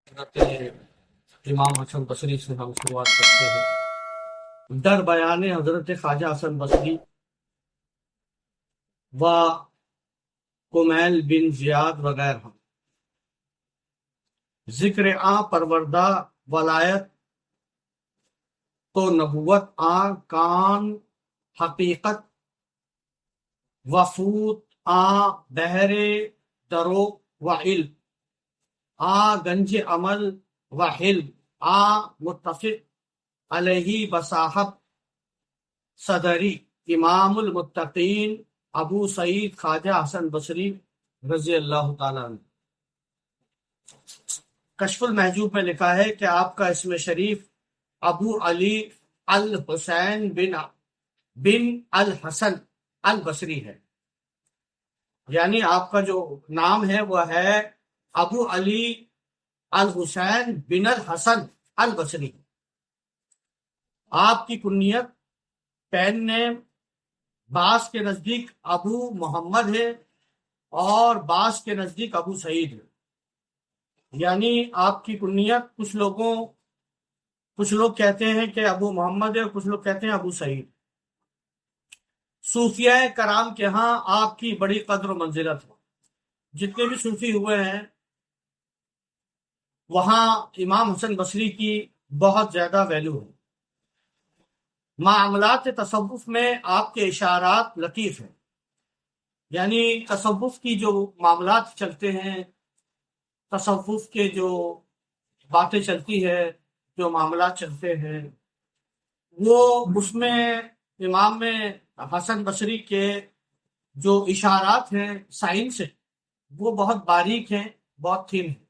حضرت امام حسن بصری سے ہم شروعات کرتے ہیں۔ در بیان حضرت خواجہ حسن بصری و کمیل بن زیاد وغیرہ، ذکر پروردہ ولایت تو نبوت کان حقیقت وفوت بحر درو و علم گنج عمل و حلم متفق علیہ بصاحب صدری امام المتقین ابو سعید خواجہ حسن بصری رضی اللہ تعالیٰ عنہ۔ کشف المحجوب میں لکھا ہے کہ آپ کا اسم شریف ابو علی الحسین بن الحسن البصری ہے، یعنی آپ کا جو نام ہے وہ ہے ابو علی الحسین بن الحسن البصری۔ آپ کی کنیت پین نیم بعض کے نزدیک ابو محمد ہے اور بعض کے نزدیک ابو سعید ہے، یعنی آپ کی کنیت کچھ لوگ کہتے ہیں کہ ابو محمد ہے اور کچھ لوگ کہتے ہیں ابو سعید۔ صوفیہ کرام کے ہاں آپ کی بڑی قدر و منزلت ہے، جتنے بھی صوفی ہوئے ہیں وہاں امام حسن بصری کی بہت زیادہ ویلیو ہے۔ معاملات تصوف میں آپ کے اشارات لطیف ہیں، یعنی تصوف کی جو معاملات چلتے ہیں، تصوف کے جو باتیں چلتی ہے، جو معاملات چلتے ہیں، وہ اس میں امام حسن بصری کے جو اشارات ہیں، سائنس ہے، وہ بہت باریک ہیں، بہت تھین ہیں۔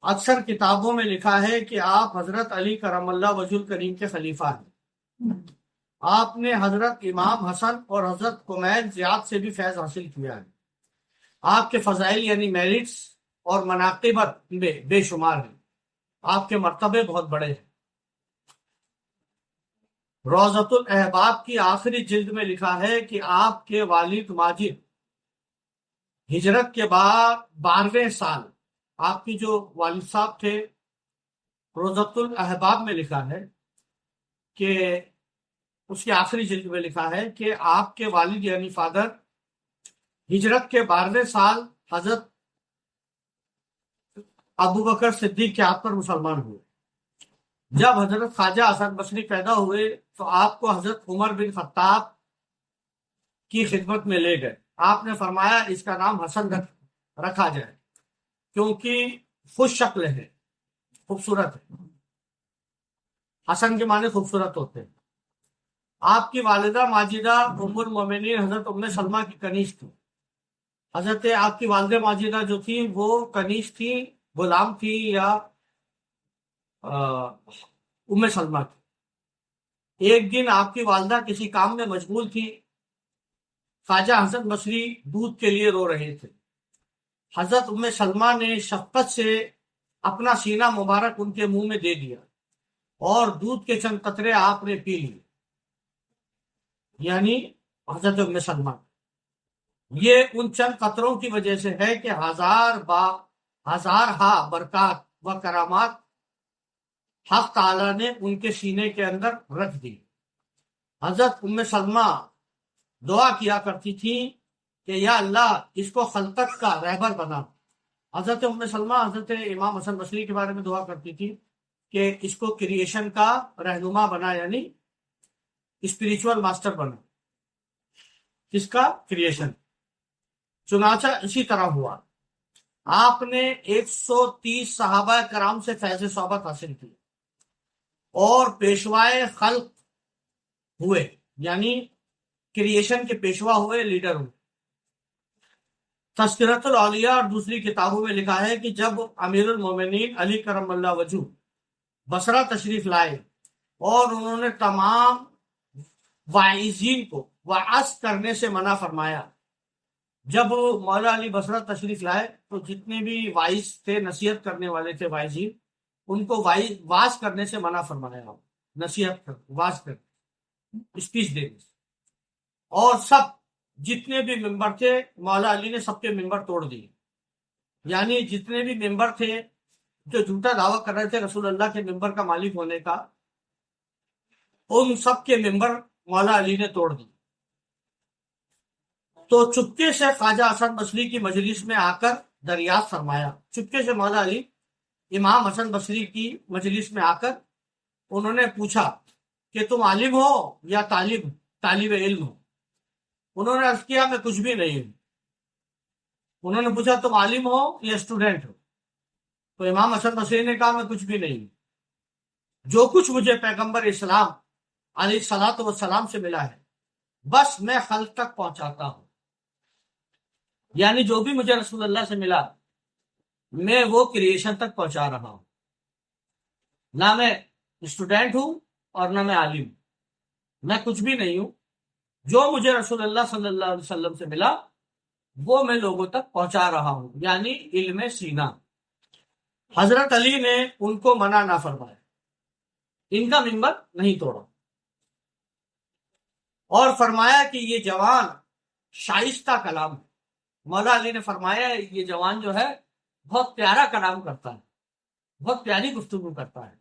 اکثر کتابوں میں لکھا ہے کہ آپ حضرت علی کرم اللہ وجہ الکریم کے خلیفہ ہیں۔ آپ نے حضرت امام حسن اور حضرت کمیل زیاد سے بھی فیض حاصل کیا ہے۔ آپ کے فضائل یعنی میرٹس اور مناقبت میں بے شمار ہیں، آپ کے مرتبے بہت بڑے ہیں۔ روضۃ الاحباب کی آخری جلد میں لکھا ہے کہ آپ کے والد ماجد ہجرت کے بعد 12ویں سال، آپ کی جو والد صاحب تھے، روضۃ الاحباب میں لکھا ہے کہ اس کی آخری جلد میں لکھا ہے کہ آپ کے والد یعنی فادر ہجرت کے 12ویں سال حضرت ابو بکر صدیق کے ہاتھ پر مسلمان ہوئے۔ جب حضرت خواجہ حسن بصری پیدا ہوئے تو آپ کو حضرت عمر بن خطاب کی خدمت میں لے گئے۔ آپ نے فرمایا اس کا نام حسن رکھا جائے کیونکہ خوش شکل ہے، خوبصورت ہے۔ حسن کے معنی خوبصورت ہوتے ہیں۔ آپ کی والدہ ماجدہ ام المومنین حضرت ام سلمہ کی کنیز تھی۔ حضرت آپ کی والدہ ماجدہ جو تھی وہ کنیز تھی، غلام تھی یا ام سلمہ کی۔ ایک دن آپ کی والدہ کسی کام میں مشغول تھی، خواجہ حسن بصری دودھ کے لیے رو رہے تھے۔ حضرت ام سلمہ نے شفقت سے اپنا سینہ مبارک ان کے منہ میں دے دیا اور دودھ کے چند قطرے آپ نے پی لیے، یعنی حضرت ام سلمہ۔ یہ ان چند قطروں کی وجہ سے ہے کہ ہزارہا برکات و کرامات حق تعالیٰ نے ان کے سینے کے اندر رکھ دی۔ حضرت ام سلمہ دعا کیا کرتی تھی کہ یا اللہ اس کو خلقت کا رہبر بنا۔ حضرت ام سلمہ حضرت امام حسن بصری کے بارے میں دعا کرتی تھی کہ اس کو کریشن کا رہنما بنا، یعنی اسپریچول ماسٹر بنا۔ اس کا کریشن چنانچہ اسی طرح ہوا۔ آپ نے 130 صحابہ کرام سے فیض صحبت حاصل کی اور پیشوائے خلق ہوئے، یعنی کریشن کے پیشوا ہوئے، لیڈر ہوئے۔ تذکرۃ الاولیاء اور دوسری کتابوں میں لکھا ہے کہ جب امیر المومنین علی کرم اللہ وجہ بصرہ تشریف لائے اور انہوں نے تمام واعظین کو وعظ کرنے سے منع فرمایا۔ جب مولا علی بصرہ تشریف لائے تو جتنے بھی واعظ تھے، نصیحت کرنے والے تھے، واعظین، ان کو واعظ کرنے سے منع فرمایا، نصیحت کر، واعظ کر، اسپیچ دینے سے۔ اور سب جتنے بھی ممبر تھے مولا علی نے سب کے ممبر توڑ دیے، یعنی جتنے بھی ممبر تھے جو جھوٹا دعویٰ کر رہے تھے رسول اللہ کے ممبر کا مالک ہونے کا، ان سب کے ممبر مولا علی نے توڑ دی۔ تو چپکے سے خواجہ حسن بصری کی مجلس میں آ کر دریافت فرمایا، چپکے سے مولا علی امام حسن بصری کی مجلس میں آ کر انہوں نے پوچھا کہ تم عالم ہو یا طالب علم ہو؟ انہوں نے عرض کیا میں کچھ بھی نہیں ہوں۔ انہوں نے پوچھا تم عالم ہو یا اسٹوڈنٹ ہو؟ تو امام حسن بصری نے کہا میں کچھ بھی نہیں ہوں، جو کچھ مجھے پیغمبر اسلام علیہ الصلوۃ والسلام سے ملا ہے بس میں خلق تک پہنچاتا ہوں، یعنی جو بھی مجھے رسول اللہ سے ملا میں وہ کریشن تک پہنچا رہا ہوں، نہ میں اسٹوڈنٹ ہوں اور نہ میں عالم ہوں، میں کچھ بھی نہیں ہوں، جو مجھے رسول اللہ صلی اللہ علیہ وسلم سے ملا وہ میں لوگوں تک پہنچا رہا ہوں، یعنی علم سینا۔ حضرت علی نے ان کو منع نہ فرمایا، ان کا ممبر نہیں توڑا، اور فرمایا کہ یہ جوان شائستہ کلام ہے۔ مولا علی نے فرمایا یہ جوان جو ہے بہت پیارا کلام کرتا ہے، بہت پیاری گفتگو کرتا ہے،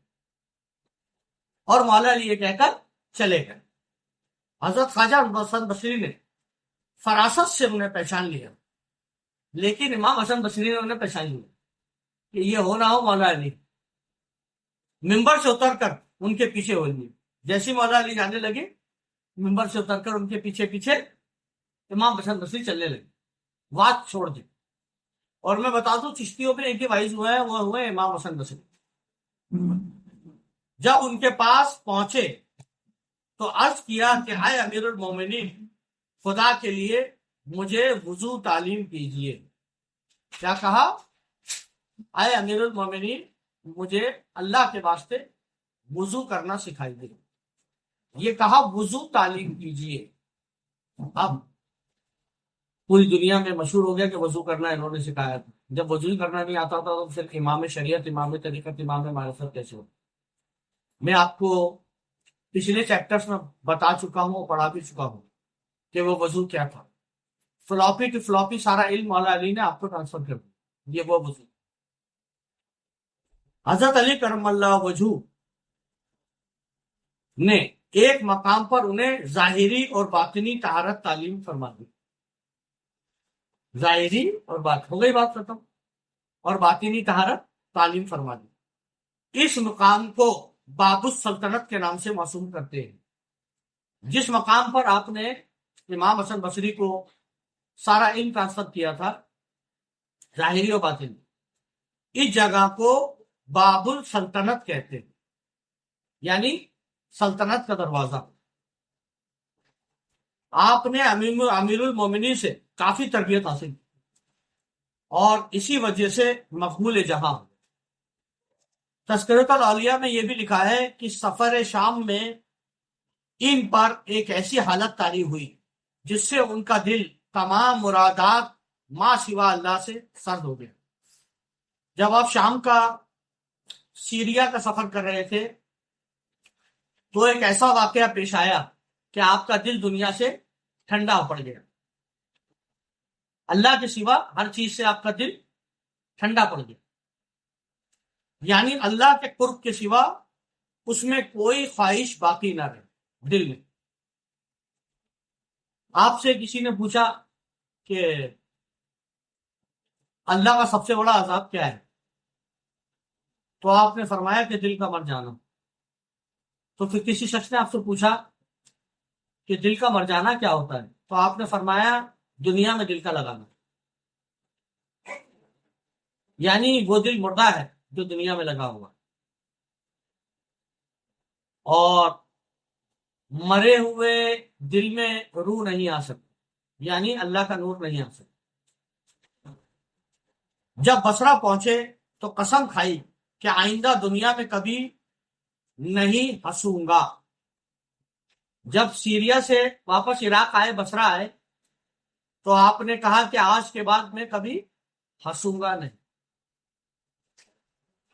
اور مولا علی یہ کہہ کر چلے گئے۔ حضرت خواجہ حسن بصری نے فراست سے انہیں پہچان لیا، لیکن امام حسن بصری نے انہیں پہچان لیا کہ یہ ہو نہ ہو مولا علی، ممبر سے اتر کر ان کے پیچھے ہو لیے۔ جیسے مولا علی جانے لگے ممبر سے اتر کر ان کے پیچھے پیچھے امام حسن بصری چلنے لگے، بات چھوڑ دی۔ اور میں بتا دوں چشتیوں میں ایک ہی وائز ہوا ہے، وہ ہوئے امام حسن بصری۔ جب ان کے پاس پہنچے تو عرض کیا کہ اے امیر المومنین، خدا کے لیے مجھے وضو تعلیم کیجیے۔ کیا کہا؟ اے امیر المومنین مجھے اللہ کے واسطے وضو کرنا سکھائی دے، یہ کہا وضو تعلیم کیجیے۔ اب پوری دنیا میں مشہور ہو گیا کہ وضو کرنا انہوں نے سکھایا تھا، جب وضو ہی کرنا نہیں آتا تھا تو پھر امام شریعت، امام طریقت، امام معرفت کیسے ہو؟ میں آپ کو پچھلے چیپٹرز میں بتا چکا ہوں اور پڑھا بھی چکا ہوں کہ وہ وضو کیا تھا۔ فلاپی ٹو فلاپی سارا علم مولا علی نے آپ کو ٹرانسفر کر دیا، یہ وہ وضو۔ حضرت علی کرم اللہ وجہ نے ایک مقام پر انہیں ظاہری اور باطنی طہارت تعلیم فرما دی۔ ظاہری اور ہو گئی بات ختم، اور باطنی طہارت تعلیم فرما دی۔ اس مقام کو باب السلطنت کے نام سے موسوم کرتے ہیں، جس مقام پر آپ نے امام حسن بصری کو سارا علم ٹرانسفر کیا تھا ظاہری و باطنی، اس جگہ کو باب السلطنت کہتے ہیں، یعنی سلطنت کا دروازہ۔ آپ نے امیر المومنین سے کافی تربیت حاصل کی اور اسی وجہ سے مقبول جہاں۔ تذکرۃ الاولیاء میں یہ بھی لکھا ہے کہ سفر شام میں ان پر ایک ایسی حالت طاری ہوئی جس سے ان کا دل تمام مرادات ما سوا اللہ سے سرد ہو گیا۔ جب آپ شام کا سیریا کا سفر کر رہے تھے تو ایک ایسا واقعہ پیش آیا کہ آپ کا دل دنیا سے ٹھنڈا پڑ گیا، اللہ کے سوا ہر چیز سے آپ کا دل ٹھنڈا پڑ گیا، یعنی اللہ کے قرب کے سوا اس میں کوئی خواہش باقی نہ رہے دل میں۔ آپ سے کسی نے پوچھا کہ اللہ کا سب سے بڑا عذاب کیا ہے، تو آپ نے فرمایا کہ دل کا مر جانا۔ تو پھر کسی شخص نے آپ سے پوچھا کہ دل کا مر جانا کیا ہوتا ہے، تو آپ نے فرمایا دنیا میں دل کا لگانا، یعنی وہ دل مردہ ہے جو دنیا میں لگا ہوا، اور مرے ہوئے دل میں روح نہیں آ سکتی، یعنی اللہ کا نور نہیں آ سکتا۔ جب بصرہ پہنچے تو قسم کھائی کہ آئندہ دنیا میں کبھی نہیں ہنسوں گا۔ جب سیریا سے واپس عراق آئے، بصرہ آئے، تو آپ نے کہا کہ آج کے بعد میں کبھی ہنسوں گا نہیں۔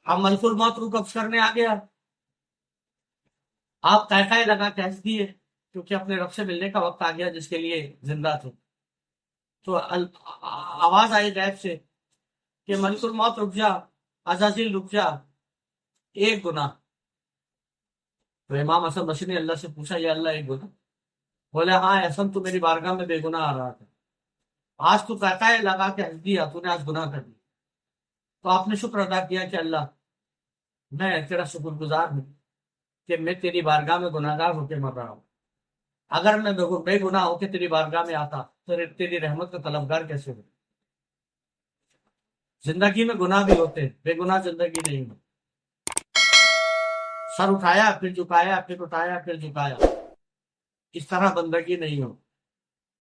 اب ملک الموت روح قبض کرنے آ گیا، آپ قہقہے لگا کے ہنس دیے کیونکہ اپنے رب سے ملنے کا وقت آ گیا جس کے لیے زندہ تھے۔ تو آواز آئی غیب سے کہ ملک الموت رک جا، عزازیل رک جا، ایک گناہ۔ تو امام حسن بصری نے اللہ سے پوچھا یا اللہ ایک گناہ؟ بولے ہاں حسن تو میری بارگاہ میں بے گناہ آ رہا تھا، آج تو کہتا ہے لگا کے ہنس دیا، تو نے آج گناہ کر دیا۔ تو آپ نے شکر ادا کیا کہ اللہ میں تیرا شکر گزار ہوں کہ میں تیری بارگاہ میں گناہ گار ہو کے مر رہا ہوں۔ اگر میں بے گناہ ہو کے تیری بارگاہ میں آتا تو تیری رحمت کا طلبگار کیسے ہو؟ زندگی میں گناہ بھی ہوتے، بے گناہ زندگی نہیں ہو۔ سر اٹھایا پھر جھکایا، پھر اٹھایا پھر جھکایا، اس طرح بندگی نہیں ہو۔